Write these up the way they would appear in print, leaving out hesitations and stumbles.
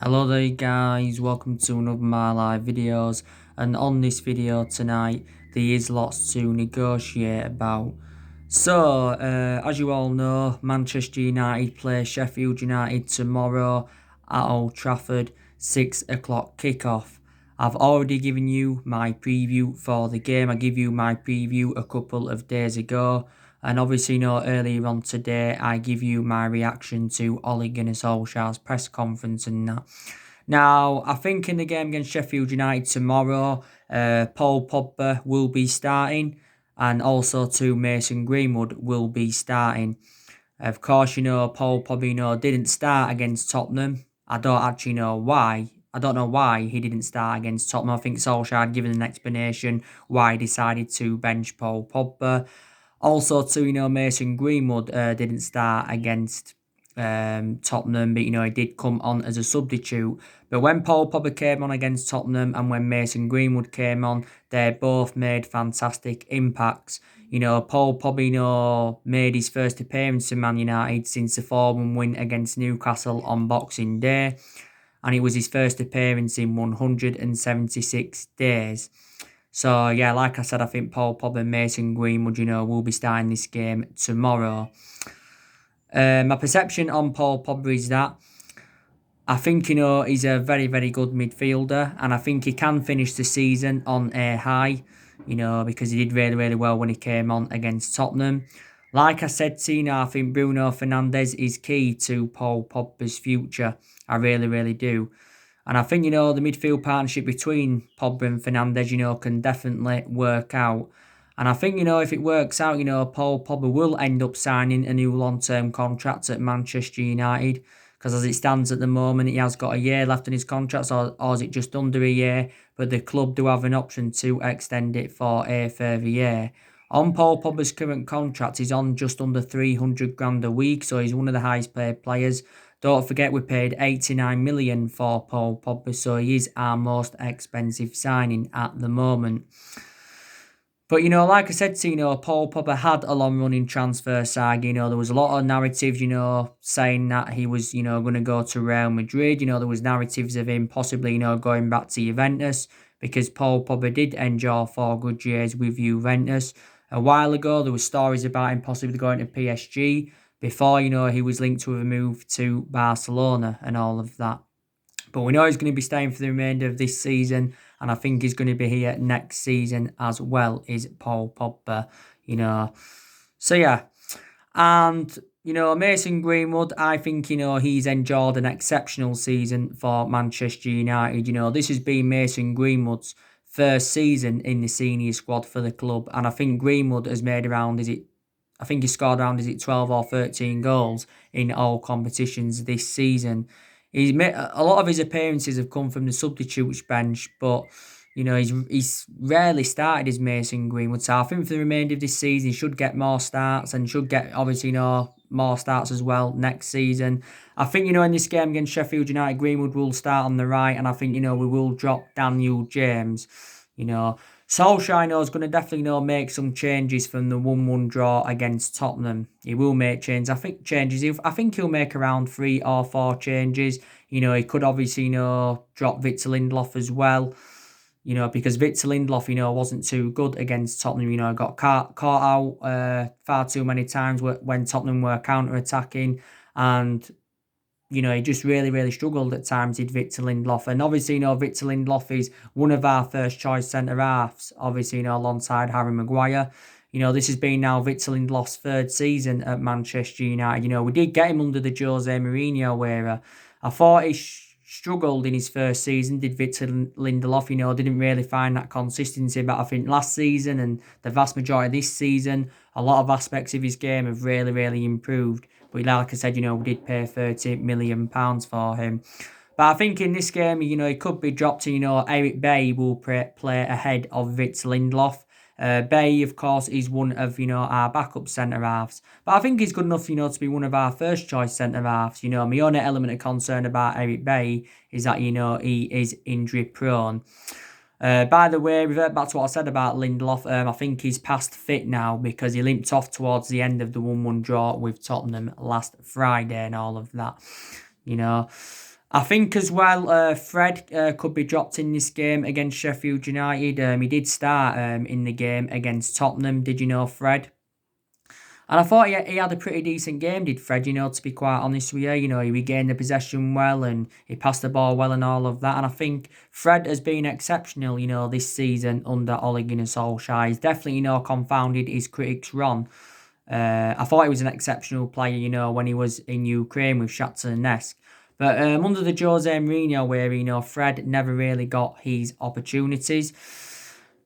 Hello there guys, welcome to another my live videos, and on this video tonight there is lots to negotiate about. So as you all know, Manchester United play Sheffield United tomorrow at Old Trafford, 6 o'clock kickoff. I've already given you my preview for the game. I gave you my preview a couple of days ago. And obviously, earlier on today, I give you my reaction to Ole Gunnar Solskjaer's press conference and that. Now, I think in the game against Sheffield United tomorrow, Paul Pogba will be starting, and also too Mason Greenwood will be starting. Of course, Paul Pogba, didn't start against Tottenham. I don't actually know why. I don't know why he didn't start against Tottenham. I think Solskjaer had given an explanation why he decided to bench Paul Pogba. Also, too, Mason Greenwood didn't start against Tottenham, but he did come on as a substitute. But when Paul Pogba came on against Tottenham and when Mason Greenwood came on, they both made fantastic impacts. Paul Pogba, made his first appearance in Man United since the 4-1 win against Newcastle on Boxing Day, and it was his first appearance in 176 days. So, yeah, like I said, I think Paul Pogba and Mason Greenwood, will be starting this game tomorrow. My perception on Paul Pogba is that I think, he's a very, very good midfielder, and I think he can finish the season on a high, because he did really, really well when he came on against Tottenham. Like I said, I think Bruno Fernandes is key to Paul Pogba's future. I really, really do. And I think, the midfield partnership between Pogba and Fernandes, can definitely work out. And I think, if it works out, Paul Pogba will end up signing a new long-term contract at Manchester United. Because as it stands at the moment, he has got a year left on his contract, or is it just under a year? But the club do have an option to extend it for a further year. On Paul Pogba's current contract, he's on just under 300 grand a week, so he's one of the highest paid players. Don't forget we paid 89 million for Paul Pogba, so he is our most expensive signing at the moment. But, like I said, Paul Pogba had a long-running transfer saga. There was a lot of narratives, saying that he was, going to go to Real Madrid. There was narratives of him possibly, going back to Juventus, because Paul Pogba did enjoy 4 good years with Juventus. A while ago, there were stories about him possibly going to PSG before, he was linked with a move to Barcelona and all of that. But we know he's going to be staying for the remainder of this season, and I think he's going to be here next season as well, is Paul Pogba, So, yeah. And, Mason Greenwood, I think, he's enjoyed an exceptional season for Manchester United. This has been Mason Greenwood's first season in the senior squad for the club, and I think Greenwood has made around, I think he scored around, 12 or 13 goals in all competitions this season. He's made, a lot of his appearances have come from the substitutes bench, but he's rarely started as Mason Greenwood. So I think for the remainder of this season, he should get more starts and should get obviously more starts as well next season. I think in this game against Sheffield United, Greenwood will start on the right, and I think we will drop Daniel James. Solskjaer is going to definitely make some changes from the 1-1 draw against Tottenham. He will make changes. I think he'll make around 3 or 4 changes. He could obviously drop Victor Lindelof as well. Because Victor Lindelof, wasn't too good against Tottenham. Got caught out far too many times when Tottenham were counter-attacking, and he just really, really struggled at times, did Victor Lindelof. And obviously, Victor Lindelof is one of our first choice centre-halves, obviously, alongside Harry Maguire. This has been now Victor Lindelof's 3rd season at Manchester United. We did get him under the Jose Mourinho era. I thought he struggled in his first season, did Victor Lindelof. Didn't really find that consistency. But I think last season and the vast majority of this season, a lot of aspects of his game have really, really improved. But like I said, we did pay £30 million for him. But I think in this game, he could be dropped to, Eric Bailly will play ahead of Victor Lindelof. Bailly, of course, is one of, our backup centre-halves. But I think he's good enough, to be one of our first-choice centre-halves. My only element of concern about Eric Bailly is that, he is injury-prone. By the way, revert back to what I said about Lindelof. I think he's past fit now because he limped off towards the end of the 1-1 draw with Tottenham last Friday and all of that, I think as well, Fred could be dropped in this game against Sheffield United. He did start in the game against Tottenham. Did you know, Fred? And I thought he had a pretty decent game, did Fred, to be quite honest with you. He regained the possession well and he passed the ball well and all of that. And I think Fred has been exceptional, this season under Ole Gunnar Solskjaer. He's definitely, confounded his critics wrong. I thought he was an exceptional player, when he was in Ukraine with Shakhtar Donetsk. But under the Jose Mourinho, where, Fred never really got his opportunities.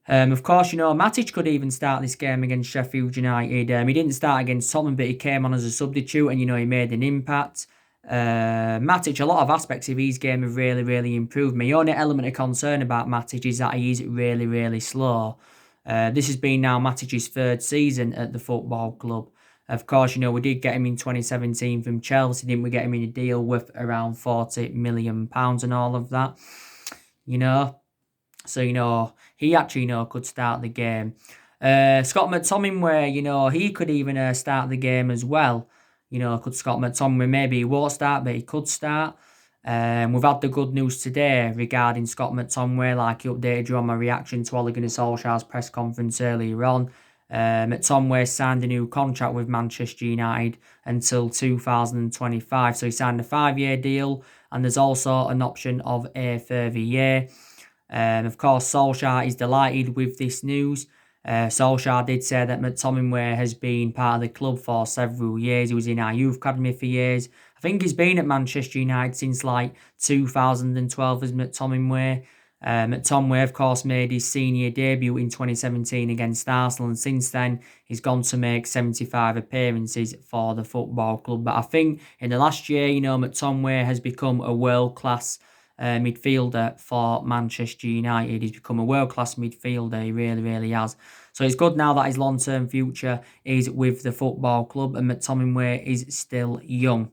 Of course, Matic could even start this game against Sheffield United. He didn't start against Tottenham, but he came on as a substitute and, he made an impact. Matic, a lot of aspects of his game have really, really improved. My only element of concern about Matic is that he is really, really slow. This has been now Matic's third season at the football club. Of course, we did get him in 2017 from Chelsea, didn't we? Get him in a deal worth around £40 million and all of that, So, he actually, could start the game. Scott McTominay, he could even start the game as well. Could Scott McTominay, maybe he won't start, but he could start. We've had the good news today regarding Scott McTominay, like he updated you on my reaction to Ole Gunnar Solskjaer's press conference earlier on. McTominay signed a new contract with Manchester United until 2025. So he signed a 5-year deal, and there's also an option of a further year. Of course, Solskjaer is delighted with this news. Solskjaer did say that McTominay has been part of the club for several years. He was in our youth academy for years. I think he's been at Manchester United since 2012 as McTominay. McTominay, of course, made his senior debut in 2017 against Arsenal, and since then he's gone to make 75 appearances for the football club. But I think in the last year, McTominay has become a world-class midfielder for Manchester United. He's become a world-class midfielder. He really, really has. So it's good now that his long-term future is with the football club, and McTominay is still young.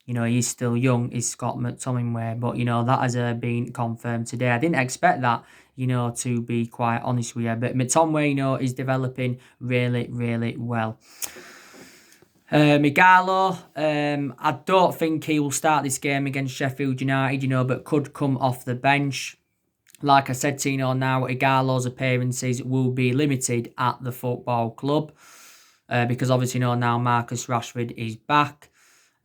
He's still young, is Scott McTominay, but, that has been confirmed today. I didn't expect that, to be quite honest with you, but McTominay, is developing really, really well. Migalo, I don't think he will start this game against Sheffield United, but could come off the bench. Like I said to now, Igalo's appearances will be limited at the football club because obviously now Marcus Rashford is back.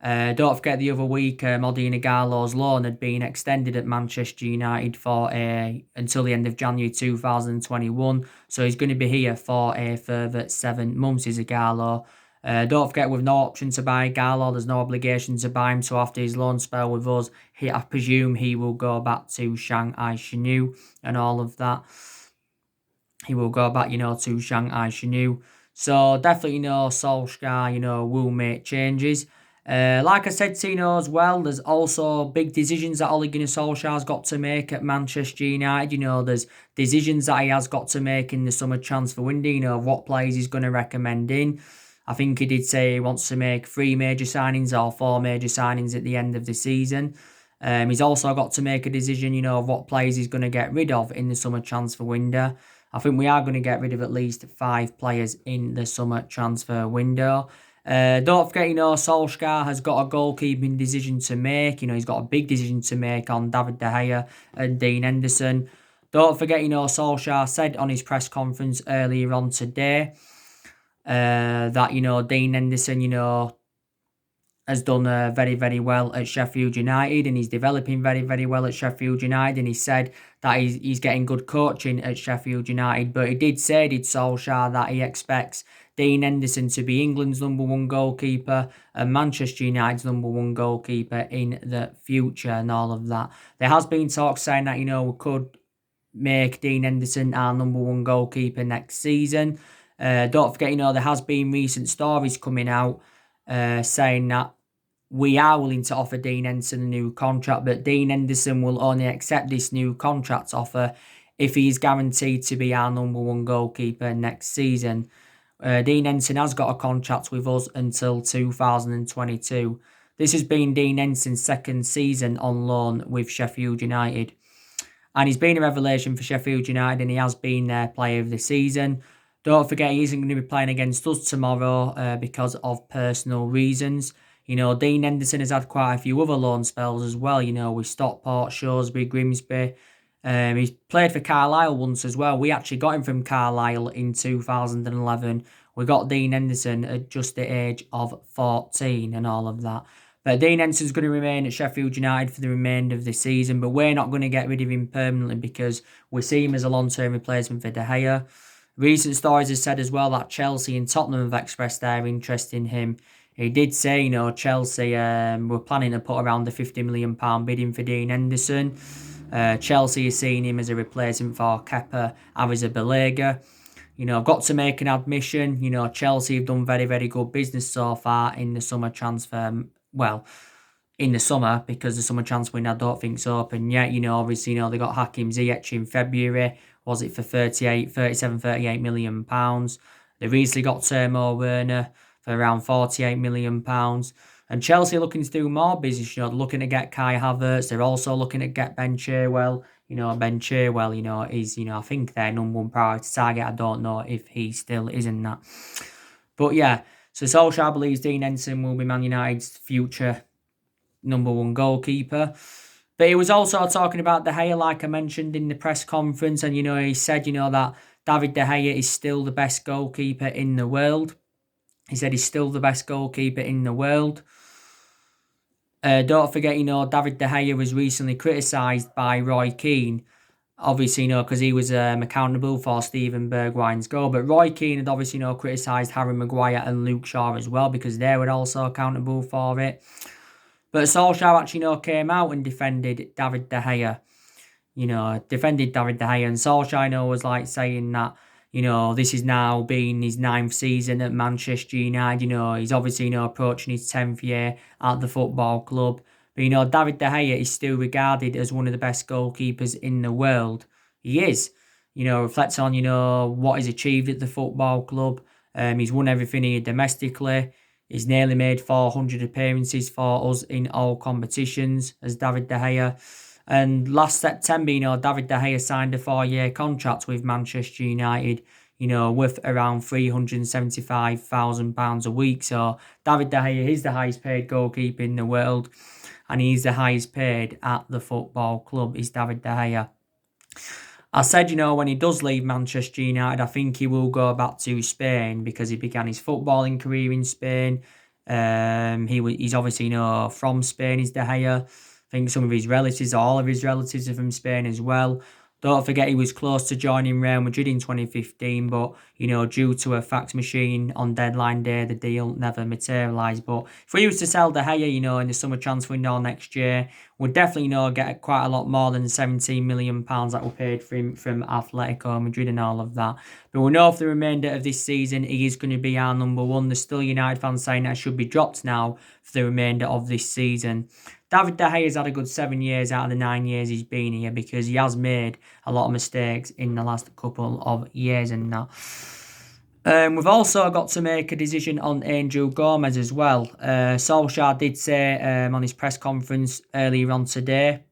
Don't forget the other week, Odion Igalo's loan had been extended at Manchester United for until the end of January 2021. So he's going to be here for a further 7 months, is Igalo. Don't forget, with no option to buy Igalo, there's no obligation to buy him. So after his loan spell with us, I presume he will go back to Shanghai Shenhua and all of that. He will go back, to Shanghai Shenhua. So definitely, Solskjaer, will make changes. Like I said to as well, there's also big decisions that Ole Gunnar Solskjaer's got to make at Manchester United. There's decisions that he has got to make in the summer transfer window, of what players he's going to recommend in. I think he did say he wants to make 3 major signings or 4 major signings at the end of the season. He's also got to make a decision, of what players he's going to get rid of in the summer transfer window. I think we are going to get rid of at least 5 players in the summer transfer window. Don't forget, Solskjaer has got a goalkeeping decision to make. He's got a big decision to make on David De Gea and Dean Henderson. Don't forget, Solskjaer said on his press conference earlier on today that, Dean Henderson, has done very, very well at Sheffield United, and he's developing very, very well at Sheffield United, and he said that he's getting good coaching at Sheffield United. But he did say, Solskjaer, that he expects Dean Henderson to be England's number 1 goalkeeper and Manchester United's number 1 goalkeeper in the future and all of that. There has been talks saying that, we could make Dean Henderson our number 1 goalkeeper next season. Don't forget, there has been recent stories coming out saying that we are willing to offer Dean Henderson a new contract, but Dean Henderson will only accept this new contract offer if he is guaranteed to be our number 1 goalkeeper next season. Dean Henderson has got a contract with us until 2022. This has been Dean Henderson's 2nd season on loan with Sheffield United. And he's been a revelation for Sheffield United, and he has been their player of the season. Don't forget, he isn't going to be playing against us tomorrow because of personal reasons. You know, Dean Henderson has had quite a few other loan spells as well, you know, with Stockport, Shrewsbury, Grimsby. He's played for Carlisle once as well. We actually got him from Carlisle in 2011. We got Dean Henderson at just the age of 14 and all of that. But Dean Henderson's going to remain at Sheffield United for the remainder of the season, but we're not going to get rid of him permanently because we see him as a long-term replacement for De Gea. Recent stories have said as well that Chelsea and Tottenham have expressed their interest in him. He did say, you know, Chelsea were planning to put around the £50 million bidding for Dean Henderson. Chelsea is seeing him as a replacement for Kepa Arrizabalaga. You know, I've got to make an admission. You know, Chelsea have done very, very good business so far in the summer transfer. Well, in the summer, because the summer transfer window I don't think it's open yet. You know, obviously, you know, they got Hakim Ziyech in February. Was it for 38 million pounds? They recently got Timo Werner for around 48 million pounds. And Chelsea are looking to do more business. You know, they're looking to get Kai Havertz. They're also looking to get Ben Chilwell. You know, Ben Chilwell, you know, is, you know, I think their number one priority target. I don't know if he still is in that. But yeah, so Solskjaer believes Dean Henderson will be Man United's future number one goalkeeper. But he was also talking about De Gea, like I mentioned in the press conference. And, you know, he said, you know, that David De Gea is still the best goalkeeper in the world. He said he's still the best goalkeeper in the world. Don't forget, you know, David De Gea was recently criticised by Roy Keane. Obviously, you know, because he was accountable for Steven Bergwijn's goal. But Roy Keane had obviously, you know, criticised Harry Maguire and Luke Shaw as well because they were also accountable for it. But Solskjaer actually, you know, came out and defended David De Gea. You know, defended David De Gea. And Solskjaer, you know, was like saying that, you know, this is now being his 9th season at Manchester United. You know, he's obviously, you know, approaching his 10th year at the football club. But, you know, David De Gea is still regarded as one of the best goalkeepers in the world. He is. You know, reflects on, you know, what he's achieved at the football club. He's won everything here domestically. He's nearly made 400 appearances for us in all competitions as David De Gea. And last September, you know, David De Gea signed a 4-year contract with Manchester United, you know, worth around £375,000 a week. So David De Gea is the highest paid goalkeeper in the world. And he's the highest paid at the football club, is David De Gea. I said, you know, when he does leave Manchester United, I think he will go back to Spain because he began his footballing career in Spain. He's obviously, you know, from Spain, is De Gea. I think some of his relatives, all of his relatives are from Spain as well. Don't forget he was close to joining Real Madrid in 2015, but, you know, due to a fax machine on deadline day, the deal never materialised. But if we was to sell De Gea, you know, in the summer transfer window next year, we'd definitely, you know, get quite a lot more than the £17 million that we paid for him from Atletico Madrid and all of that. But we know for the remainder of this season, he is going to be our number one. There's still United fans saying that should be dropped now for the remainder of this season. David De Gea has had a good 7 years out of the 9 years he's been here because he has made a lot of mistakes in the last couple of years and that. We've also got to make a decision on Angel Gomez as well. Solskjaer did say on his press conference earlier on today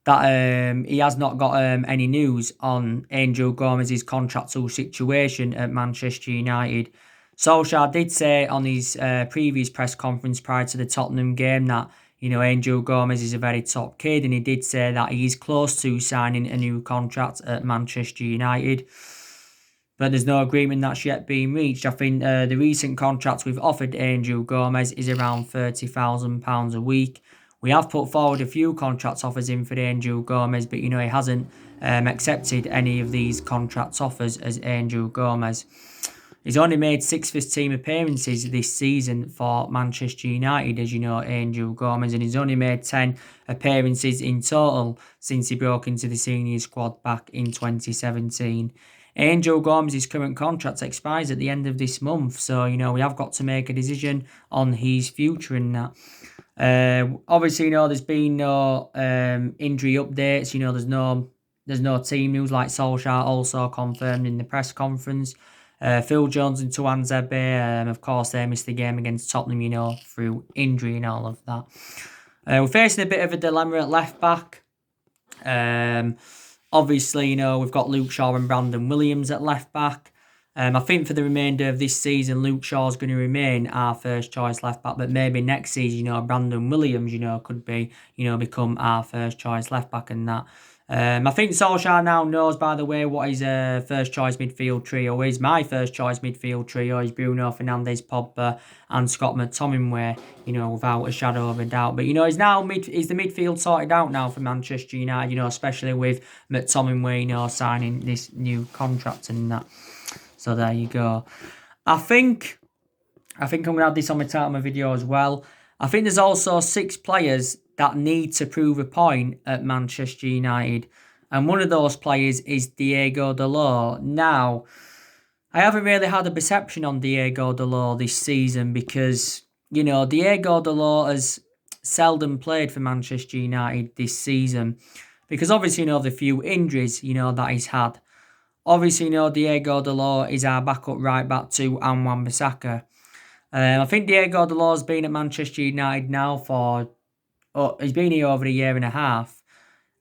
that he has not got any news on Angel Gomez's contractual situation at Manchester United. Solskjaer did say on his previous press conference prior to the Tottenham game that, you know, Angel Gomez is a very top kid, and he did say that he is close to signing a new contract at Manchester United. But there's no agreement that's yet been reached. I think the recent contract we've offered Angel Gomez is around £30,000 a week. We have put forward a few contract offers in for Angel Gomez, but, you know, he hasn't accepted any of these contract offers as Angel Gomez. He's only made 6 first-team appearances this season for Manchester United, as you know, Angel Gomez, and he's only made 10 appearances in total since he broke into the senior squad back in 2017. Angel Gomez's current contract expires at the end of this month, so, you know, we have got to make a decision on his future in that. Obviously, you know, there's been no injury updates. You know, there's no team news, like Solskjaer also confirmed in the press conference. Phil Jones and Tuan Zebe, of course, they missed the game against Tottenham, you know, through injury and all of that. We're facing a bit of a dilemma at left back. Obviously, you know, we've got Luke Shaw and Brandon Williams at left back. I think for the remainder of this season, Luke Shaw's going to remain our first choice left back, but maybe next season, Brandon Williams, could be, become our first choice left back and that. I think Solskjaer now knows, by the way, what his first choice midfield trio is. My first choice midfield trio is Bruno Fernandes, Pogba, and Scott McTominay, without a shadow of a doubt. But, he's the midfield sorted out now for Manchester United, especially with McTominay, signing this new contract and that. So there you go. I think I'm going to add this on my title of my video as well. I think there's also 6 players that need to prove a point at Manchester United. And one of those players is Diego Dalot. Now, I haven't really had a perception on Diego Dalot this season because, Diego Dalot has seldom played for Manchester United this season. Because obviously, the few injuries, that he's had. Obviously, Diego Dalot is our backup right back to Wan-Bissaka. I think Diego Dalot's been at Manchester United now he's been here over a year and a half.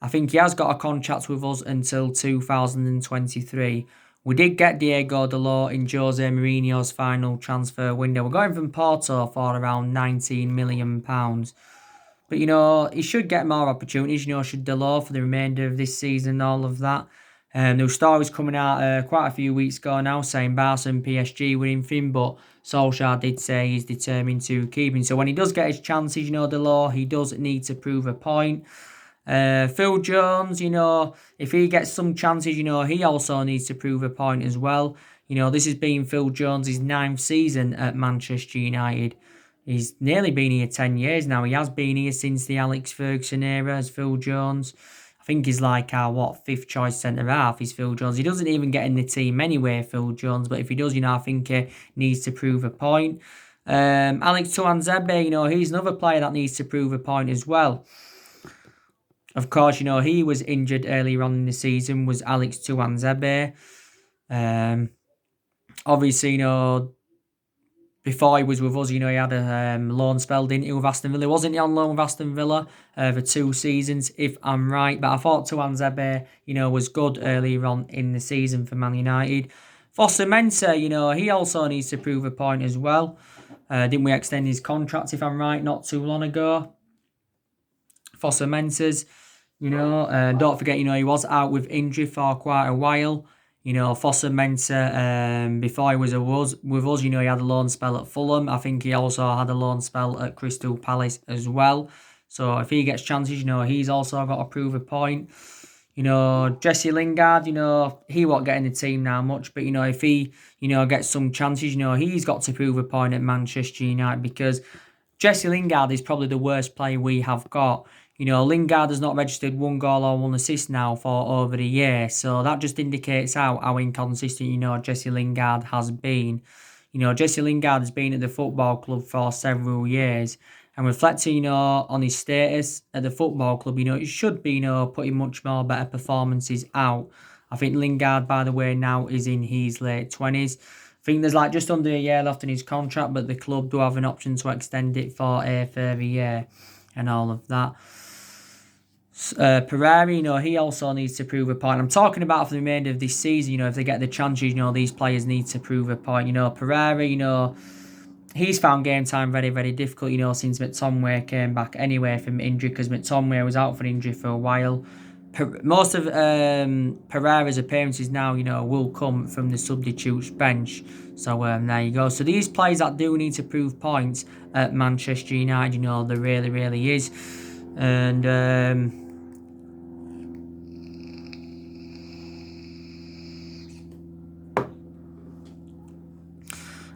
I think he has got a contract with us until 2023. We did get Diego Dalot in Jose Mourinho's final transfer window. We're going from Porto for around £19 million. But, he should get more opportunities, should Dalot for the remainder of this season, all of that. There were stories coming out quite a few weeks ago now saying Barca and PSG were in for him, but Solskjaer did say he's determined to keep him. So when he does get his chances, Dalot, he does need to prove a point. Phil Jones, if he gets some chances, he also needs to prove a point as well. This has been Phil Jones' 9th season at Manchester United. He's nearly been here 10 years now. He has been here since the Alex Ferguson era as Phil Jones. I think he's like our, 5th choice centre-half is Phil Jones. He doesn't even get in the team anyway, Phil Jones. But if he does, I think he needs to prove a point. Alex Tuanzebe, he's another player that needs to prove a point as well. Of course, he was injured earlier on in the season, was Alex Tuanzebe. Obviously, before he was with us, he had a loan spell, didn't he, with Aston Villa? Wasn't he on loan with Aston Villa for 2 seasons, if I'm right? But I thought Tuanzebe, was good earlier on in the season for Man United. Foster Mensah, he also needs to prove a point as well. Didn't we extend his contract, if I'm right, not too long ago? Foster Mensah's, don't forget, he was out with injury for quite a while. Foster Mensah, before he was with us, he had a loan spell at Fulham. I think he also had a loan spell at Crystal Palace as well. So if he gets chances, he's also got to prove a point. Jesse Lingard, he won't get in the team now much. But, if he, gets some chances, he's got to prove a point at Manchester United because Jesse Lingard is probably the worst player we have got. Lingard has not registered 1 goal or 1 assist now for over a year. So that just indicates how inconsistent, Jesse Lingard has been. Jesse Lingard has been at the football club for several years. And reflecting, on his status at the football club, he should be, putting much more better performances out. I think Lingard, by the way, now is in his late 20s. I think there's just under a year left in his contract, but the club do have an option to extend it for a further year and all of that. Pereira, he also needs to prove a point. I'm talking about for the remainder of this season, if they get the chances, these players need to prove a point. Pereira, he's found game time very, very difficult, since McTominay came back anyway from injury because McTominay was out for injury for a while. Most of Pereira's appearances now, will come from the substitutes bench. So there you go. So these players that do need to prove points at Manchester United, there really, really is. And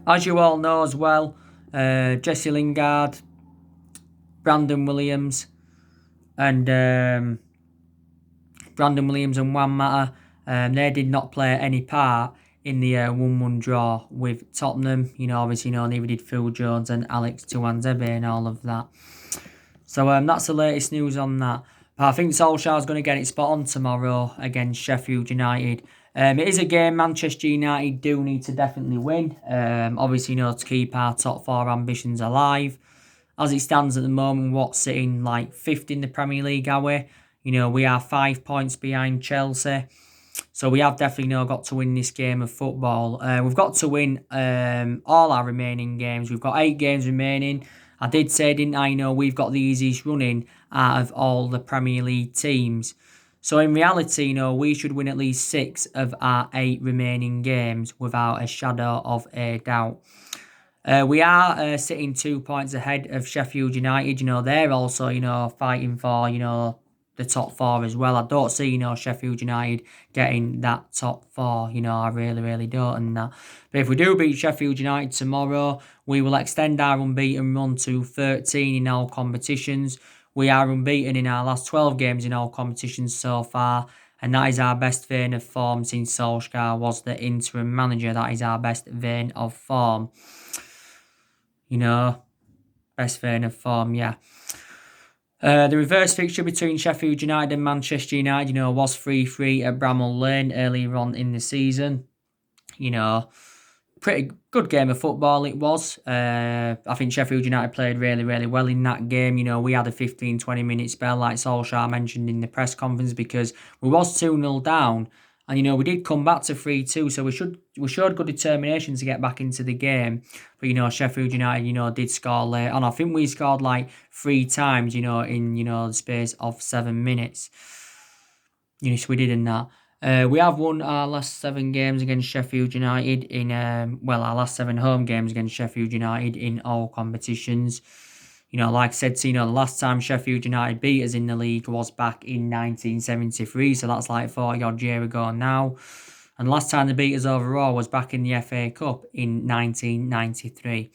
as you all know as well, Jesse Lingard, Brandon Williams, and Juan Mata, they did not play any part in the 1-1 draw with Tottenham. Obviously, neither did Phil Jones and Alex Tuanzebe and all of that. So that's the latest news on that. But I think Solskjaer's going to get it spot on tomorrow against Sheffield United. It is a game Manchester United do need to definitely win. Obviously, to keep our top 4 ambitions alive. As it stands at the moment, sitting 5th in the Premier League, are we? We are 5 points behind Chelsea. So we have definitely got to win this game of football. We've got to win all our remaining games. We've got 8 games remaining. I did say, didn't I, we've got the easiest running out of all the Premier League teams. So in reality, we should win at least 6 of our 8 remaining games without a shadow of a doubt. We are sitting 2 points ahead of Sheffield United. They're also, fighting for, the top 4 as well. I don't see, Sheffield United getting that top 4. I really, really don't. And that. But if we do beat Sheffield United tomorrow, we will extend our unbeaten run to 13 in all competitions. We are unbeaten in our last 12 games in all competitions so far. And that is our best vein of form since Solskjaer was the interim manager. That is our best vein of form. Best vein of form, yeah. The reverse fixture between Sheffield United and Manchester United, was 3-3 at Bramall Lane earlier on in the season. Pretty good game of football it was. I think Sheffield United played really, really well in that game. We had a 15-20 minute spell like Solskjaer mentioned in the press conference because we was 2-0 down. And, we did come back to 3-2, so we showed good determination to get back into the game. But, Sheffield United, did score late on. I think we scored like 3 times, in, the space of 7 minutes. So we did in that. We have won our last 7 games against Sheffield United in, our last 7 home games against Sheffield United in all competitions. Like I said, the last time Sheffield United beat us in the league was back in 1973, so that's like 40 odd year ago now. And the last time they beat us overall was back in the FA Cup in 1993.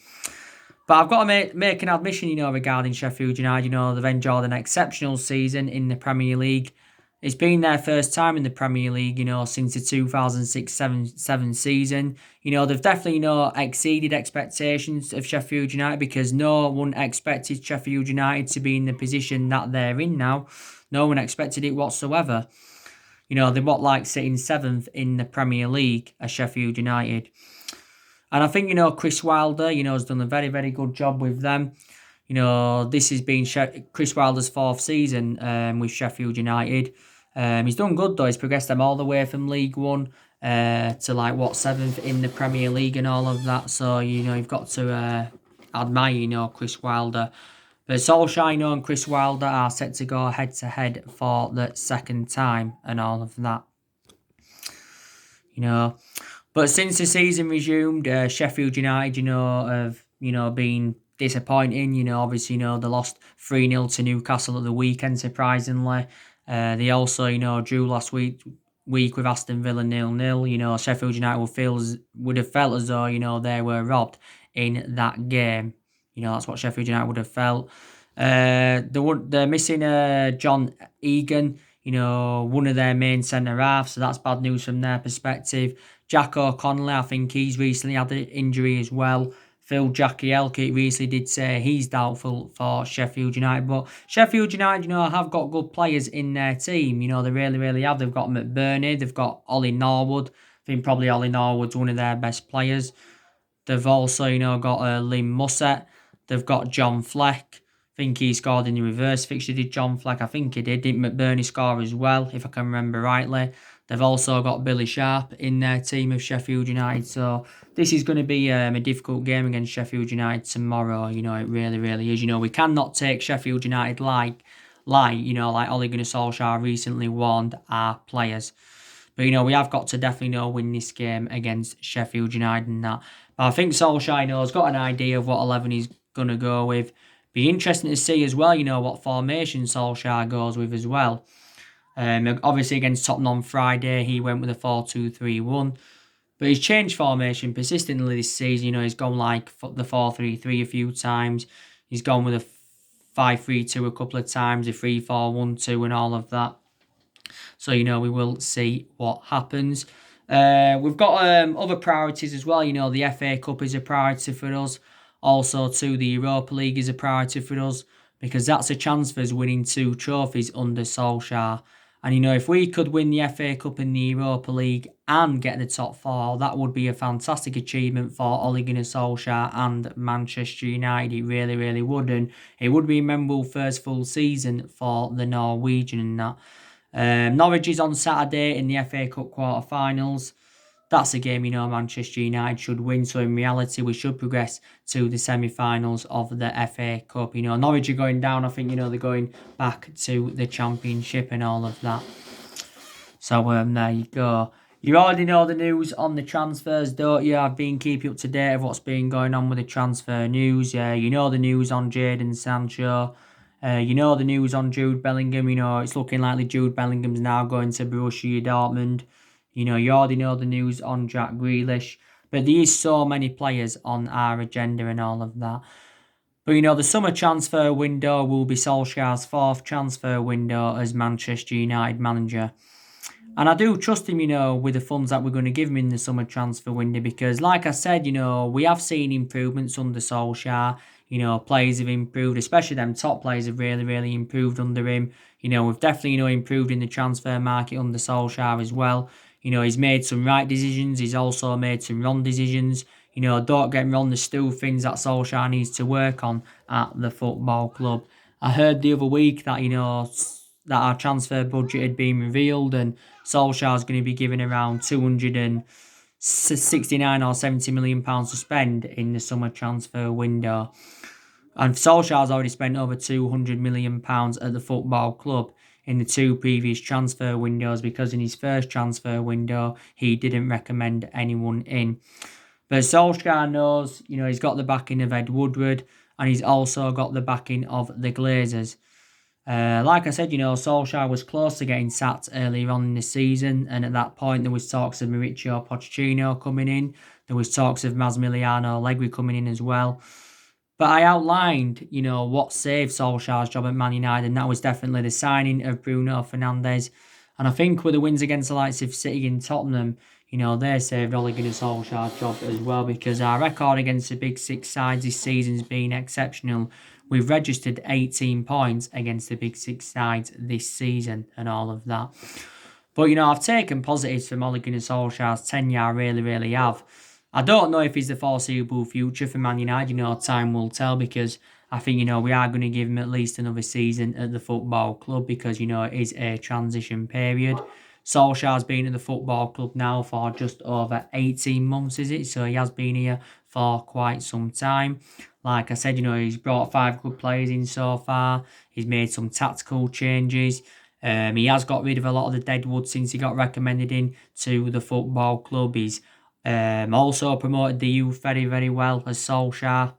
But I've got to make an admission, regarding Sheffield United. They've enjoyed an exceptional season in the Premier League. It's been their first time in the Premier League, since the 2006-7 season. They've definitely, exceeded expectations of Sheffield United because no one expected Sheffield United to be in the position that they're in now. No one expected it whatsoever. They were sitting 7th in the Premier League as Sheffield United. And I think, Chris Wilder, has done a very, very good job with them. This has been Chris Wilder's 4th season with Sheffield United. He's done good though. He's progressed them all the way from League One to 7th in the Premier League and all of that. So you've got to admire Chris Wilder. But Solskjaer and Chris Wilder are set to go head to head for the 2nd time and all of that. But since the season resumed, Sheffield United have been disappointing. Obviously they lost 3-0 to Newcastle at the weekend, surprisingly. They also, drew last week with Aston Villa 0-0. Sheffield United would have felt as though, they were robbed in that game. That's what Sheffield United would have felt. They're missing John Egan, one of their main centre-halves, so that's bad news from their perspective. Jack O'Connell, I think he's recently had an injury as well. Phil Jagielka recently did say he's doubtful for Sheffield United. But Sheffield United, have got good players in their team. They really, really have. They've got McBurney. They've got Ollie Norwood. I think probably Ollie Norwood's one of their best players. They've also, got Liam Musset. They've got John Fleck. I think he scored in the reverse fixture, did John Fleck? I think he did. Didn't McBurney score as well, if I can remember rightly? They've also got Billy Sharp in their team of Sheffield United. So this is going to be a difficult game against Sheffield United tomorrow. It really, really is. We cannot take Sheffield United like Ole Gunnar Solskjaer recently warned our players. But, we have got to definitely win this game against Sheffield United and that. But I think Solskjaer, has got an idea of what 11 he's going to go with. Be interesting to see as well, what formation Solskjaer goes with as well. Obviously against Tottenham on Friday, he went with a 4-2-3-1. But he's changed formation persistently this season. He's gone the 4-3-3 a few times. He's gone with a 5-3-2 a couple of times, a 3-4-1-2 and all of that. So, we will see what happens. We've got other priorities as well. The FA Cup is a priority for us. Also, too, the Europa League is a priority for us because that's a chance for us winning 2 trophies under Solskjaer. And, if we could win the FA Cup and the Europa League and get the top 4, that would be a fantastic achievement for Ole Gunnar Solskjaer and Manchester United. It really, really would. And it would be a memorable first full season for the Norwegian and that. Norwich is on Saturday in the FA Cup quarter-finals. That's a game, Manchester United should win. So in reality, we should progress to the semi-finals of the FA Cup. Norwich are going down. I think, they're going back to the Championship and all of that. So there you go. You already know the news on the transfers, don't you? I've been keeping up to date of what's been going on with the transfer news. Yeah, you know the news on Jadon Sancho. You know the news on Jude Bellingham. It's looking likely Jude Bellingham's now going to Borussia Dortmund. You already know the news on Jack Grealish. But there is so many players on our agenda and all of that. But the summer transfer window will be Solskjaer's fourth transfer window as Manchester United manager. And I do trust him, with the funds that we're going to give him in the summer transfer window because, like I said, we have seen improvements under Solskjaer. Players have improved, especially them top players have really, really improved under him. We've definitely, improved in the transfer market under Solskjaer as well. He's made some right decisions. He's also made some wrong decisions. Don't get me wrong, there's still things that Solskjaer needs to work on at the football club. I heard the other week that, that our transfer budget had been revealed and Solskjaer's going to be given around 269 or 70 million pounds to spend in the summer transfer window. And Solskjaer's already spent over 200 million pounds at the football club in the two previous transfer windows because in his first transfer window he didn't recommend anyone in. But Solskjaer knows, he's got the backing of Ed Woodward and he's also got the backing of the Glazers. Like I said, Solskjaer was close to getting sacked earlier on in the season, and at that point there was talks of Mauricio Pochettino coming in. There was talks of Massimiliano Allegri coming in as well. But I outlined, what saved Solskjaer's job at Man United, and that was definitely the signing of Bruno Fernandes. And I think with the wins against the likes of City and Tottenham, they saved Ole Gunnar Solskjaer's job as well because our record against the Big Six sides this season's been exceptional. We've registered 18 points against the Big Six sides this season and all of that. But, I've taken positives from Ole Gunnar Solskjaer's tenure, I really, really have. I don't know if he's the foreseeable future for Man United, time will tell because I think, we are going to give him at least another season at the football club because, it is a transition period. Solskjaer's been at the football club now for just over 18 months, is it? So he has been here for quite some time. Like I said, he's brought 5 good players in so far. He's made some tactical changes. He has got rid of a lot of the deadwood since he got recommended in to the football club. He's also promoted the youth very, very well as Solskjaer.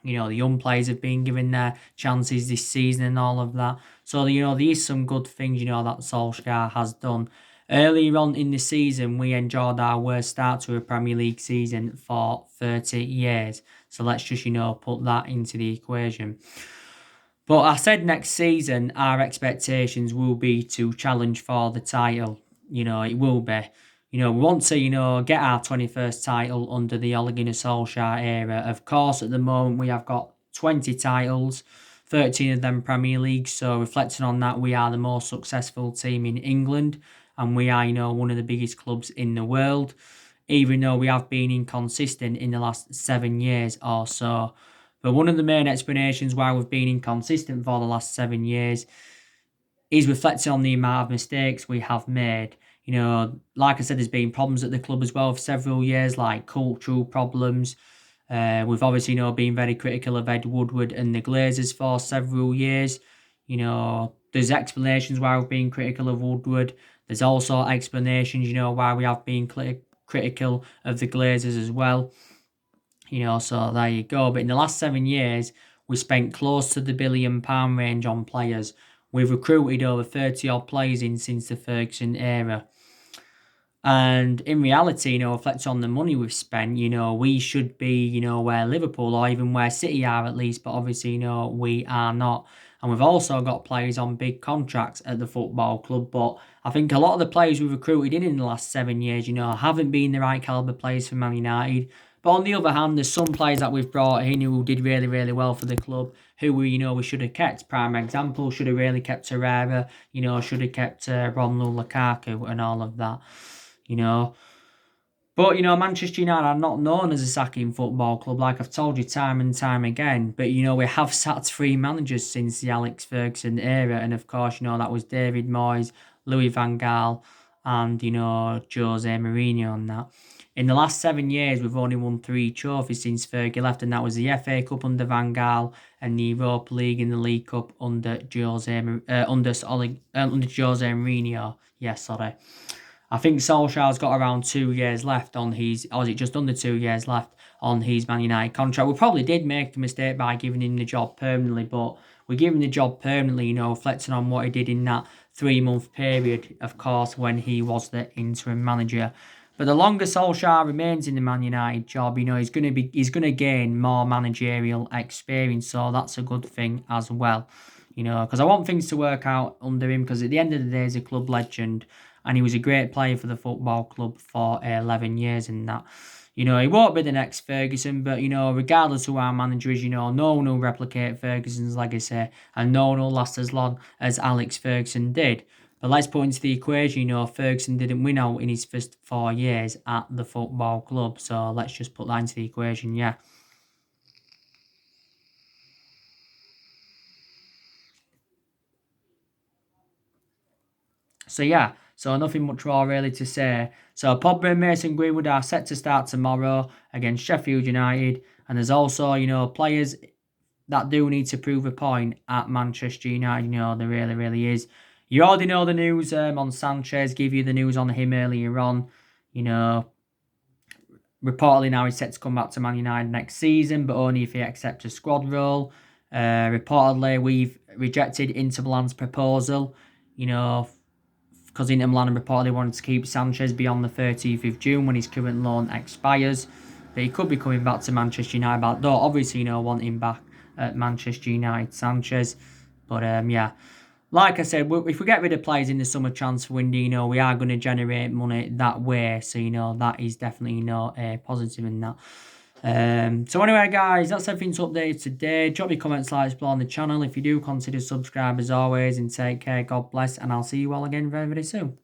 The young players have been given their chances this season and all of that. So, there is some good things, that Solskjaer has done. Earlier on in the season, we enjoyed our worst start to a Premier League season for 30 years. So let's just, put that into the equation. But I said next season, our expectations will be to challenge for the title. It will be. We want to, get our 21st title under the Ole Gunnar Solskjaer era. Of course, at the moment, we have got 20 titles, 13 of them Premier League. So reflecting on that, we are the most successful team in England. And we are, one of the biggest clubs in the world. Even though we have been inconsistent in the last 7 years or so. But one of the main explanations why we've been inconsistent for the last 7 years is reflecting on the amount of mistakes we have made. Like I said, there's been problems at the club as well for several years, like cultural problems. We've obviously, been very critical of Ed Woodward and the Glazers for several years. There's explanations why we've been critical of Woodward. There's also explanations, why we have been critical of the Glazers as well. So there you go. But in the last 7 years, we spent close to the £1 billion range on players. We've recruited over 30 odd players in since the Ferguson era. And in reality, reflecting on the money we've spent, we should be, where Liverpool or even where City are at least, but obviously, we are not. And we've also got players on big contracts at the football club, but I think a lot of the players we've recruited in the last 7 years, haven't been the right calibre players for Man United. But on the other hand, there's some players that we've brought in who did really, really well for the club, who we should have kept. Prime example, should have really kept Herrera, should have kept Romelu Lukaku and all of that, But, Manchester United are not known as a sacking football club, like I've told you time and time again. But, we have sacked 3 managers since the Alex Ferguson era. And, of course, that was David Moyes, Louis van Gaal and, Jose Mourinho and that. In the last 7 years, we've only won 3 trophies since Fergie left, and that was the FA Cup under Van Gaal and the Europa League and the League Cup under under Jose Mourinho. Yes, sorry. I think Solskjaer's got around 2 years left on his, or is it just under 2 years left on his Man United contract? We probably did make a mistake by giving him the job permanently, but we give him the job permanently, reflecting on what he did in that 3-month period, of course, when he was the interim manager. But the longer Solskjaer remains in the Man United job, he's gonna gain more managerial experience, so that's a good thing as well. Because I want things to work out under him. Because at the end of the day, he's a club legend, and he was a great player for the football club for 11 years and that. He won't be the next Ferguson, but, regardless who our manager is, no one will replicate Ferguson's legacy, and no one will last as long as Alex Ferguson did. But let's put into the equation, Ferguson didn't win out in his first 4 years at the football club. So let's just put that into the equation, yeah. So yeah, so nothing much more really to say. So Pogba and Mason Greenwood are set to start tomorrow against Sheffield United. And there's also, players that do need to prove a point at Manchester United. There really, really is. You already know the news on Sanchez. Give you the news on him earlier on. Reportedly now he's set to come back to Man United next season, but only if he accepts a squad role. Reportedly, we've rejected Inter Milan's proposal, because Inter Milan reportedly wanted to keep Sanchez beyond the 30th of June when his current loan expires. But he could be coming back to Manchester United, but don't obviously, want him back at Manchester United, Sanchez. But yeah, like I said, if we get rid of players in the summer transfer window, we are going to generate money that way. So, that is definitely, a positive in that. So anyway, guys, that's everything to update today. Drop your comments, likes below on the channel. If you do, consider subscribe as always, and take care. God bless, and I'll see you all again very, very soon.